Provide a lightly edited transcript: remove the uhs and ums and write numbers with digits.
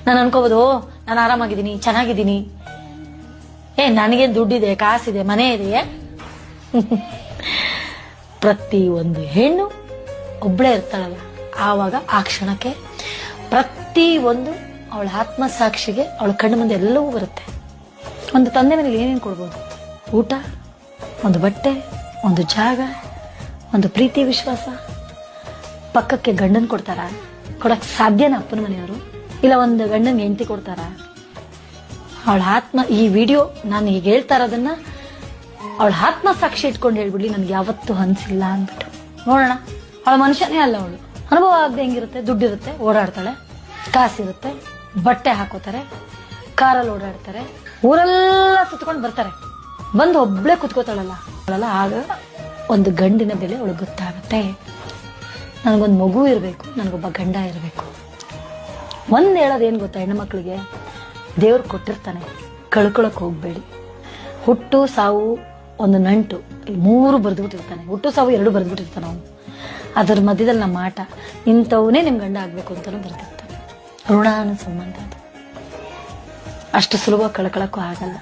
ನಾನು ಅನ್ಕೋಬಹುದು ನಾನು ಆರಾಮಾಗಿದ್ದೀನಿ, ಚೆನ್ನಾಗಿದ್ದೀನಿ, ನನಗೇನ್ ದುಡ್ಡಿದೆ, ಕಾಸಿದೆ, ಮನೆ ಇದೆಯೇ? ಪ್ರತಿ ಒಂದು ಹೆಣ್ಣು ಒಬ್ಳೇ ಇರ್ತಾಳಲ್ಲ, ಆವಾಗ ಆ ಕ್ಷಣಕ್ಕೆ ಪ್ರತಿ ಒಂದು ಅವಳ ಆತ್ಮಸಾಕ್ಷಿಗೆ ಅವಳ ಕಣ್ಣು ಮುಂದೆ ಎಲ್ಲವೂ ಬರುತ್ತೆ. ಒಂದು ತಂದೆ ಮನೇಲಿ ಏನೇನು ಕೊಡ್ಬೋದು? ಊಟ, ಒಂದು ಬಟ್ಟೆ, ಒಂದು ಜಾಗ, ಒಂದು ಪ್ರೀತಿ ವಿಶ್ವಾಸ. ಪಕ್ಕಕ್ಕೆ ಗಂಡನ್ ಕೊಡ್ತಾರ? ಕೊಡಕ್ ಸಾಧ್ಯನಾ ಅಪ್ಪನ ಮನೆಯವರು? ಇಲ್ಲ ಒಂದು ಗಂಡನ್ ಹೆಂಡತಿ ಕೊಡ್ತಾರ? ಅವಳ ಆತ್ಮ, ಈ ವಿಡಿಯೋ ನಾನು ಈಗ ಹೇಳ್ತಾ ಇರೋದನ್ನ ಅವಳ ಆತ್ಮ ಸಾಕ್ಷಿ ಇಟ್ಕೊಂಡು ಹೇಳ್ಬಿಡ್ಲಿ, ನನ್ಗೆ ಯಾವತ್ತೂ ಅನ್ಸಿಲ್ಲ ಅಂದ್ಬಿಟ್ಟು. ನೋಡೋಣ, ಅವಳ ಮನುಷ್ಯನೇ ಅಲ್ಲ ಅವಳು. ಅನುಭವ ಆಗದೆ ಹೆಂಗಿರುತ್ತೆ? ದುಡ್ಡಿರುತ್ತೆ, ಓಡಾಡ್ತಾಳೆ, ಕಾಸಿರುತ್ತೆ, ಬಟ್ಟೆ ಹಾಕೋತಾರೆ, ಕಾರಲ್ಲಿ ಓಡಾಡ್ತಾರೆ, ಊರೆಲ್ಲ ಸುತ್ಕೊಂಡು ಬರ್ತಾರೆ, ಬಂದು ಒಬ್ಳೆ ಕುತ್ಕೋತಾಳಲ್ಲ ಅವಳಲ್ಲ. ಆಗ ಒಂದು ಗಂಡಿನ ಬೆಲೆ ಅವಳಿಗೆ ಗೊತ್ತಾಗುತ್ತೆ. ನನಗೊಂದು ಮಗು ಇರಬೇಕು, ನನಗೊಬ್ಬ ಗಂಡ ಇರಬೇಕು. ಒಂದ್ ಹೇಳೋದೇನು ಗೊತ್ತಾ, ಹೆಣ್ಣು ಮಕ್ಕಳಿಗೆ ದೇವ್ರು ಕೊಟ್ಟಿರ್ತಾನೆ, ಕಳ್ಕೊಳಕ್ ಹೋಗ್ಬೇಡಿ. ಹುಟ್ಟು ಸಾವು ಒಂದು ನಂಟು, ಈ ಮೂರು ಬರೆದ್ಬಿಟ್ಟಿರ್ತಾನೆ. ಹುಟ್ಟು ಸಾವು ಎರಡು ಬರೆದ್ಬಿಟ್ಟಿರ್ತಾನೆ ಅವನು. ಅದ್ರ ಮಧ್ಯದಲ್ಲಿ ನಮ್ಮ ಆಟ, ಇಂಥವನೇ ನಿಮ್ ಗಂಡ ಆಗ್ಬೇಕು ಅಂತಾನು ಬರ್ತಿರ್ತಾನೆ. ಋಣ ಅನ್ನೋ ಸಂಬಂಧ ಅದು ಅಷ್ಟು ಸುಲಭ ಕಳ್ಕೊಳಕ್ಕೂ ಆಗಲ್ಲ.